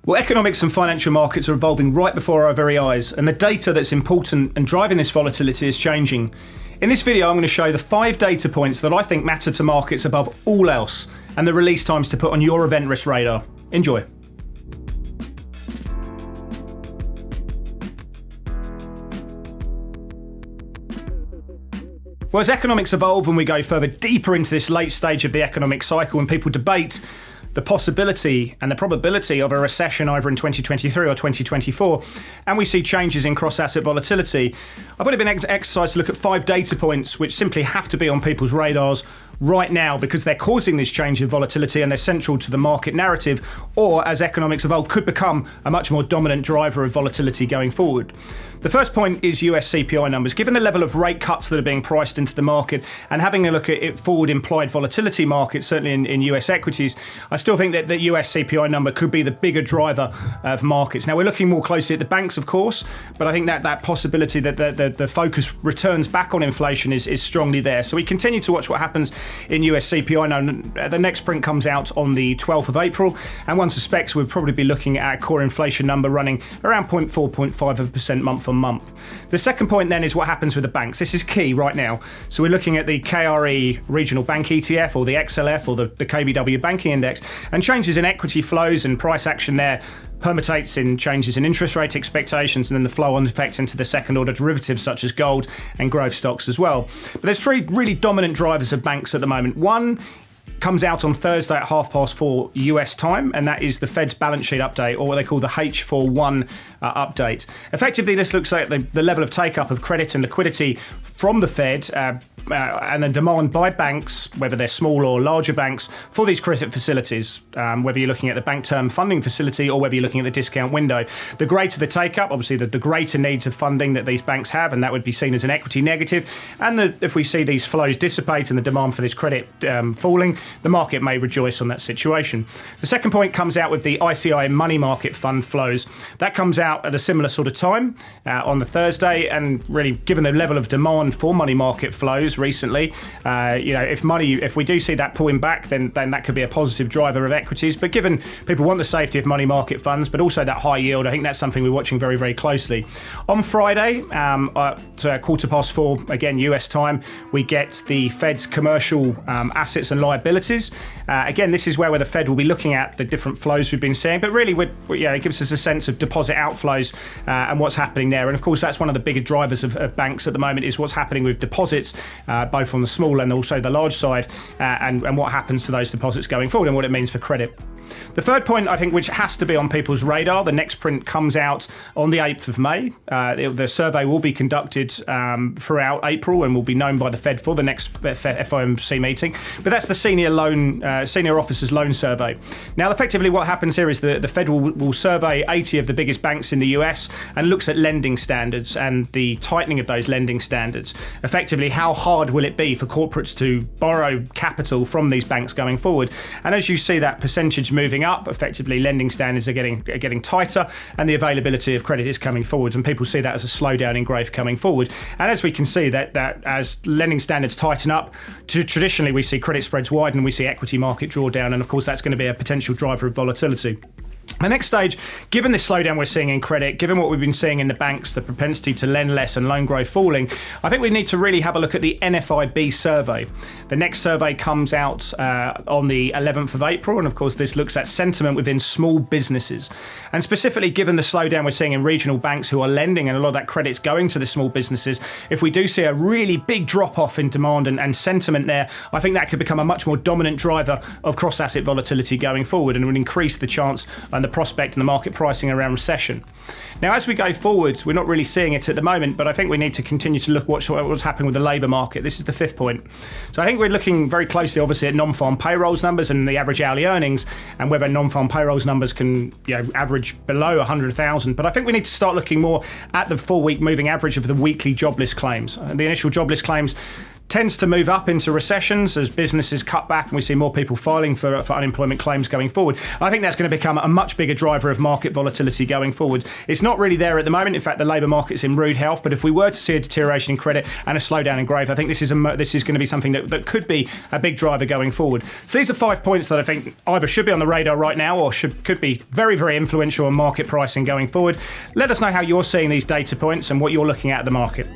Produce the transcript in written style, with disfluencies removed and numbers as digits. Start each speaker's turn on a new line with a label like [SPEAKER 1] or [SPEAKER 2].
[SPEAKER 1] Well, economics and financial markets are evolving right before our very eyes, and the data that's important and driving this volatility is changing. In this video, I'm going to show you the 5 data points that I think matter to markets above all else, and the release times to put on your event risk radar. Enjoy. Well, as economics evolve and we go further deeper into this late stage of the economic cycle and people debate the possibility and the probability of a recession either in 2023 or 2024, and we see changes in cross-asset volatility, I've only been exercised to look at 5 data points which simply have to be on people's radars right now because they're causing this change in volatility and they're central to the market narrative, or as economics evolve, could become a much more dominant driver of volatility going forward. The first point is US CPI numbers. Given the level of rate cuts that are being priced into the market and having a look at it forward implied volatility markets, certainly in US equities, I still think that the US CPI number could be the bigger driver of markets. Now, we're looking more closely at the banks, of course, but I think that possibility that the focus returns back on inflation is strongly there. So we continue to watch what happens in US CPI. Now, the next print comes out on the 12th of April, and one suspects we'll probably be looking at a core inflation number running around 0.4, 0.5% month on month. The second point then is what happens with the banks. This is key right now. So we're looking at the KRE regional bank ETF or the XLF or the KBW banking index, and changes in equity flows and price action there permutates in changes in interest rate expectations and then the flow-on effect into the second-order derivatives such as gold and growth stocks as well. But there's 3 really dominant drivers of banks at the moment. One comes out on Thursday at 4:30 US time, and that is the Fed's balance sheet update, or what they call the H41 update. Effectively, this looks like the level of take-up of credit and liquidity from the Fed and the demand by banks, whether they're small or larger banks, for these credit facilities, whether you're looking at the bank term funding facility or whether you're looking at the discount window. The greater the take-up, obviously the greater needs of funding that these banks have, and that would be seen as an equity negative. And if we see these flows dissipate and the demand for this credit falling, the market may rejoice on that situation. The second point comes out with the ICI money market fund flows. That comes out at a similar sort of time on the Thursday, and really given the level of demand for money market flows recently, if we do see that pulling back, then that could be a positive driver of equities. But given people want the safety of money market funds, but also that high yield, I think that's something we're watching very, very closely. On Friday, at 4:15 again US time, we get the Fed's commercial assets and liabilities. Again, this is where the Fed will be looking at the different flows we've been seeing, but really it gives us a sense of deposit outflows and what's happening there. And of course, that's one of the bigger drivers of banks at the moment, is what's happening with deposits, both on the small and also the large side, and what happens to those deposits going forward and what it means for credit. The third point, I think, which has to be on people's radar, the next print comes out on the 8th of May. The survey will be conducted throughout April and will be known by the Fed for the next FOMC meeting. But that's the senior officers loan survey. Now, effectively, what happens here is the Fed will survey 80 of the biggest banks in the US and looks at lending standards and the tightening of those lending standards. Effectively, how hard will it be for corporates to borrow capital from these banks going forward? And as you see that percentage moving up, effectively lending standards are getting tighter and the availability of credit is coming forwards, and people see that as a slowdown in growth coming forward. And as we can see that as lending standards tighten up, traditionally we see credit spreads widen and we see equity market drawdown, and of course that's going to be a potential driver of volatility. The next stage, given this slowdown we're seeing in credit, given what we've been seeing in the banks, the propensity to lend less and loan growth falling, I think we need to really have a look at the NFIB survey. The next survey comes out on the 11th of April, and of course this looks at sentiment within small businesses. And specifically given the slowdown we're seeing in regional banks who are lending and a lot of that credit's going to the small businesses, if we do see a really big drop-off in demand and sentiment there, I think that could become a much more dominant driver of cross-asset volatility going forward and would increase the chance and the prospect and the market pricing around recession. Now, as we go forwards, we're not really seeing it at the moment, but I think we need to continue to look what's happening with the labour market. This is the 5th point. So I think we're looking very closely, obviously, at non-farm payrolls numbers and the average hourly earnings, and whether non-farm payrolls numbers can average below 100,000. But I think we need to start looking more at the 4-week moving average of the weekly jobless claims. The initial jobless claims tends to move up into recessions as businesses cut back and we see more people filing for unemployment claims going forward. I think that's going to become a much bigger driver of market volatility going forward. It's not really there at the moment. In fact, the labour market's in rude health. But if we were to see a deterioration in credit and a slowdown in growth, I think this is going to be something that could be a big driver going forward. So these are 5 points that I think either should be on the radar right now or could be very, very influential on market pricing going forward. Let us know how you're seeing these data points and what you're looking at the market.